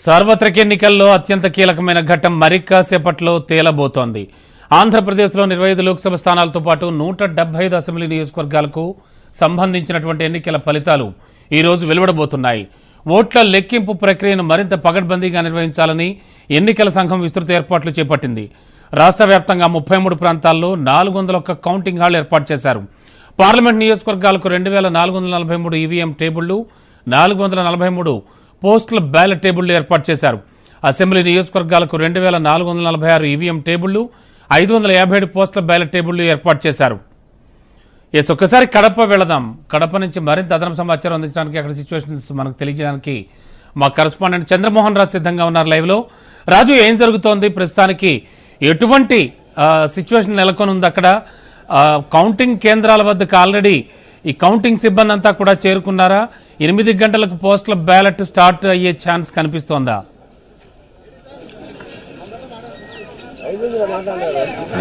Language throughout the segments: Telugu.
సార్వత్రిక ఎన్నికల్లో అత్యంత కీలకమైన ఘట్టం మరికాసేపట్లో తేలబోతోంది. ఆంధ్రప్రదేశ్లో 25 లోక్సభ స్థానాలతో పాటు 175 అసెంబ్లీ నియోజకవర్గాలకు సంబంధించినటువంటి ఎన్నికల ఫలితాలు ఈ రోజు వెలువడబోతున్నాయి. ఓట్ల లెక్కింపు ప్రక్రియను మరింత పకడ్బందీగా నిర్వహించాలని ఎన్నికల సంఘం విస్తృత ఏర్పాట్లు చేపట్టింది. రాష్ట్ర వ్యాప్తంగా 33 ప్రాంతాల్లో 401 కౌంటింగ్ హాల్ ఏర్పాటు చేశారు. పార్లమెంట్ నియోజకవర్గాలకు 2443 ఈవీఎం టేబుళ్లు, 443 పోస్టల్ బ్యాలెట్ టేబుళ్లు ఏర్పాటు చేశారు. అసెంబ్లీ నియోజకవర్గాలకు 2446 ఈవీఎం టేబుళ్లు, 557 పోస్టల్ బ్యాలెట్ టేబుళ్లు ఏర్పాటు చేశారు. ఒక్కసారి కడప వెళదాం. కడప నుంచి మరింత అదనపు సమాచారం అందించడానికి, అక్కడ సిచ్యువేషన్స్ మనకు తెలియజేయడానికి మా కరెస్పాండెంట్ చంద్రమోహన్ రాజు సిద్ధంగా ఉన్నారు లైవ్ లో. రాజు, ఏం జరుగుతోంది ప్రస్తుతానికి? ఎటువంటి సిచ్యువేషన్ నెలకొని ఉంది అక్కడ? కౌంటింగ్ కేంద్రాల వద్దకు ఆల్రెడీ ఈ కౌంటింగ్ సిబ్బంది అంతా కూడా చేరుకున్నారా? 8 గంటలకు పోస్టల్ బ్యాలెట్ స్టార్ట్ అయ్యే ఛాన్స్ కనిపిస్తోందా?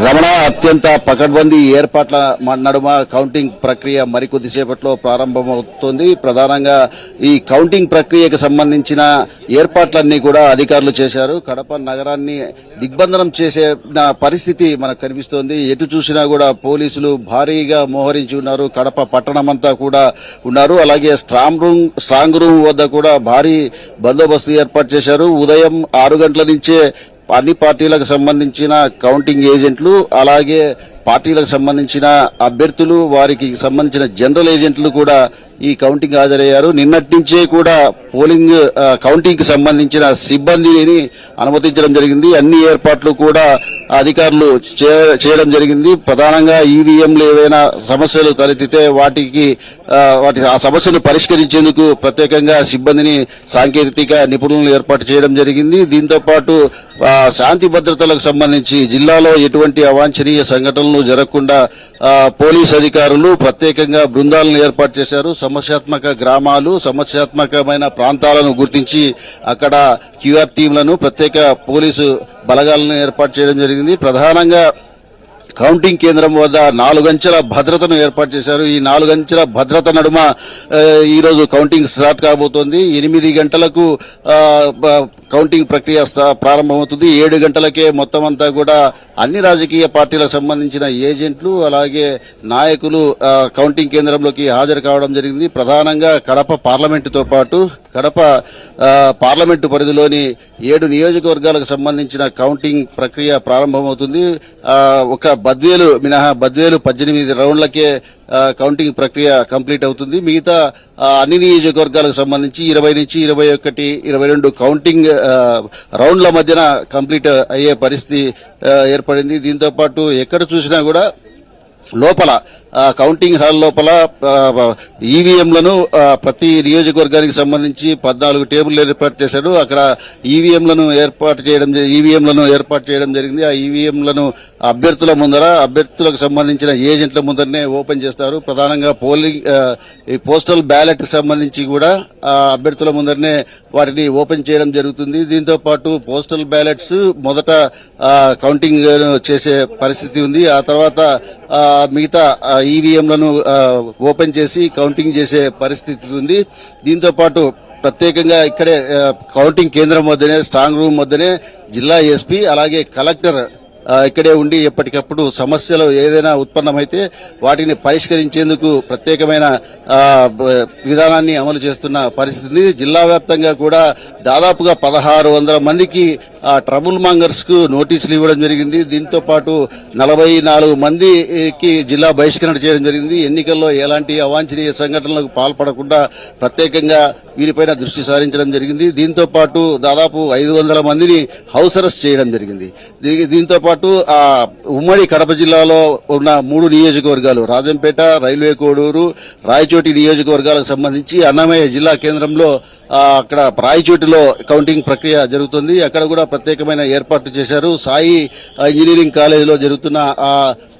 రమణ, అత్యంత పకడ్బందీ ఏర్పాట్ల నడుమ కౌంటింగ్ ప్రక్రియ మరికొద్దిసేపట్లో ప్రారంభమవుతోంది. ప్రధానంగా ఈ కౌంటింగ్ ప్రక్రియకు సంబంధించిన ఏర్పాట్లన్నీ కూడా అధికారులు చేశారు. కడప నగరాన్ని దిగ్బంధనం చేసే పరిస్థితి మనకు కనిపిస్తోంది. ఎటు చూసినా కూడా పోలీసులు భారీగా మోహరించి ఉన్నారు. కడప పట్టణమంతా కూడా ఉన్నారు. అలాగే స్ట్రాంగ్ రూమ్ వద్ద కూడా భారీ బందోబస్తు ఏర్పాటు చేశారు. ఉదయం 6 గంటల నుంచే అన్ని పార్టీలకు సంబంధించిన కౌంటింగ్ ఏజెంట్లు, అలాగే పార్టీలకు సంబంధించిన అభ్యర్థులు, వారికి సంబంధించిన జనరల్ ఏజెంట్లు కూడా ఈ కౌంటింగ్ హాజరయ్యారు. నిన్నటి నుంచే కూడా పోలింగ్ కౌంటింగ్ కి సంబంధించిన సిబ్బందిని అనుమతించడం జరిగింది. అన్ని ఏర్పాట్లు కూడా అధికారులు చేయడం జరిగింది. ప్రధానంగా ఈవీఎంలు ఏవైనా సమస్యలు తలెత్తితే వాటి ఆ సమస్యను పరిష్కరించేందుకు ప్రత్యేకంగా సిబ్బందిని, సాంకేతిక నిపుణులను ఏర్పాటు చేయడం జరిగింది. దీంతో పాటు శాంతి భద్రతలకు సంబంధించి జిల్లాలో ఎటువంటి అవాంఛనీయ సంఘటనలు జరగకుండా పోలీస్ అధికారులు ప్రత్యేకంగా బృందాలను ఏర్పాటు చేశారు. సమస్యాత్మక గ్రామాలు, సమస్యాత్మకమైన ప్రాంతాలను గుర్తించి అక్కడ క్యూఆర్ టీంలను, ప్రత్యేక పోలీసు బలగాలను ఏర్పాటు చేయడం జరిగింది. ప్రధానంగా కౌంటింగ్ కేంద్రం వద్ద 4 అంచెల భద్రతను ఏర్పాటు చేశారు. ఈ 4 అంచెల భద్రత నడుమ ఈ రోజు కౌంటింగ్ స్టార్ట్ కాబోతోంది. 8 గంటలకు కౌంటింగ్ ప్రక్రియ ప్రారంభమవుతుంది. 7 గంటలకే మొత్తం అంతా కూడా అన్ని రాజకీయ పార్టీలకు సంబంధించిన ఏజెంట్లు, అలాగే నాయకులు కౌంటింగ్ కేంద్రంలోకి హాజరు కావడం జరిగింది. ప్రధానంగా కడప పార్లమెంటుతో పాటు కడప పార్లమెంటు పరిధిలోని 7 నియోజకవర్గాలకు సంబంధించిన కౌంటింగ్ ప్రక్రియ ప్రారంభమవుతుంది. ఒక బద్వేలు మినహా బద్వేలు 18 రౌండ్లకే కౌంటింగ్ ప్రక్రియ కంప్లీట్ అవుతుంది. మిగతా అన్ని నియోజకవర్గాలకు సంబంధించి 20 నుంచి 21, 22 కౌంటింగ్ రౌండ్ల మధ్యన కంప్లీట్ అయ్యే పరిస్థితి ఏర్పడింది. దీంతో పాటు ఎక్కడ చూసినా కూడా లోపల కౌంటింగ్ హాల్ లోపల ఈవీఎంలను ప్రతి నియోజకవర్గానికి సంబంధించి 14 టేబుల్ ఏర్పాటు చేశారు. అక్కడ ఈవీఎంలను ఏర్పాటు చేయడం జరిగింది. ఆ ఈవీఎంలను అభ్యర్థులకు సంబంధించిన ఏజెంట్ల ముందరనే ఓపెన్ చేస్తారు. ప్రధానంగా పోస్టల్ బ్యాలెట్ కి సంబంధించి కూడా అభ్యర్థుల ముందరనే వాటిని ఓపెన్ చేయడం జరుగుతుంది. దీంతో పాటు పోస్టల్ బ్యాలెట్స్ మొదట కౌంటింగ్ చేసే పరిస్థితి ఉంది. ఆ తర్వాత మిగతా ఈవీఎంలను ఓపెన్ చేసి కౌంటింగ్ చేసే పరిస్థితి ఉంది. దీంతో పాటు ప్రత్యేకంగా ఇక్కడే కౌంటింగ్ కేంద్రం వద్దనే, స్ట్రాంగ్ రూమ్ వద్దనే జిల్లా ఎస్పీ, అలాగే కలెక్టర్ ఇక్కడే ఉండి ఎప్పటికప్పుడు సమస్యలు ఏదైనా ఉత్పన్నమైతే వాటిని పరిష్కరించేందుకు ప్రత్యేకమైన విధానాన్ని అమలు చేస్తున్న పరిస్థితి. జిల్లా వ్యాప్తంగా కూడా దాదాపుగా 1600 మందికి ట్రబుల్ మాంగర్స్ కు నోటీసులు ఇవ్వడం జరిగింది. దీంతో పాటు 44 మందికి జిల్లా బహిష్కరణ చేయడం జరిగింది. ఎన్నికల్లో ఎలాంటి అవాంఛనీయ సంఘటనలకు పాల్పడకుండా ప్రత్యేకంగా వీరిపైన దృష్టి సారించడం జరిగింది. దీంతో పాటు దాదాపు 500 మందిని హౌస్ అరెస్ట్ చేయడం జరిగింది. దీంతో పాటు ఉమ్మడి కడప జిల్లాలో ఉన్న 3 నియోజకవర్గాలు, రాజంపేట, రైల్వే కోడూరు, రాయచోటి నియోజకవర్గాలకు సంబంధించి అన్నమయ్య జిల్లా కేంద్రంలో అక్కడ రాయచోటిలో కౌంటింగ్ ప్రక్రియ జరుగుతుంది. అక్కడ కూడా ప్రత్యేకమైన ఏర్పాట్లు చేశారు. సాయి ఇంజనీరింగ్ కాలేజీలో జరుగుతున్న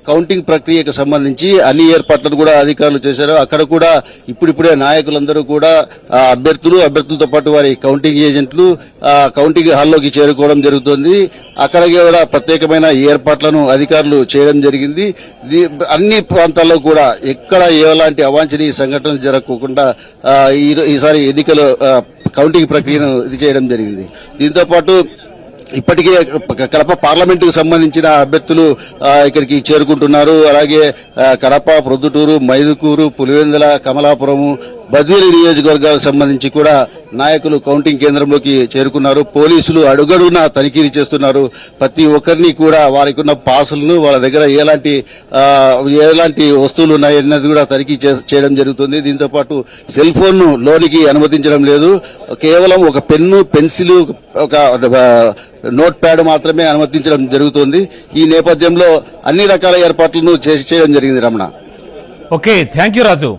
కౌంటింగ్ ప్రక్రియకు సంబంధించి అన్ని ఏర్పాట్లను కూడా అధికారులు చేశారు. అక్కడ కూడా ఇప్పుడిప్పుడే నాయకులందరూ కూడా అభ్యర్థులతో పాటు వారి కౌంటింగ్ ఏజెంట్లు కౌంటింగ్ హాల్లోకి చేరుకోవడం జరుగుతోంది. అక్కడ కూడా ప్రత్యేకమైన ఏర్పాట్లను అధికారులు చేయడం జరిగింది. అన్ని ప్రాంతాల్లో కూడా ఎక్కడ ఎలాంటి అవాంఛనీయ సంఘటనలు జరగకుండా ఈసారి ఎన్నికలు కౌంటింగ్ ప్రక్రియను ఇది చేయడం జరిగింది. దీంతో పాటు ఇప్పటికే కడప పార్లమెంటుకు సంబంధించిన అభ్యర్థులు ఇక్కడికి చేరుకుంటున్నారు. అలాగే కడప, ప్రొద్దుటూరు, మైదుకూరు, పులివెందుల, కమలాపురము, బద్వేలు నియోజకవర్గాలకు సంబంధించి కూడా నాయకులు కౌంటింగ్ కేంద్రంలోకి చేరుకున్నారు. పోలీసులు అడుగడుగునా తనిఖీలు చేస్తున్నారు. ప్రతి ఒక్కరిని కూడా వారికి ఉన్న పాసులను, వాళ్ళ దగ్గర ఎలాంటి వస్తువులు ఉన్నాయన్నది కూడా తనిఖీ చేయడం జరుగుతుంది. దీంతో పాటు సెల్ ఫోన్ ను లోనికి అనుమతించడం లేదు. కేవలం ఒక పెన్ను, పెన్సిల్, ఒక నోట్ ప్యాడ్ మాత్రమే అనుమతించడం జరుగుతుంది. ఈ నేపథ్యంలో అన్ని రకాల ఏర్పాట్లను చేయడం జరిగింది. Ramana. Okay, thank you Raju.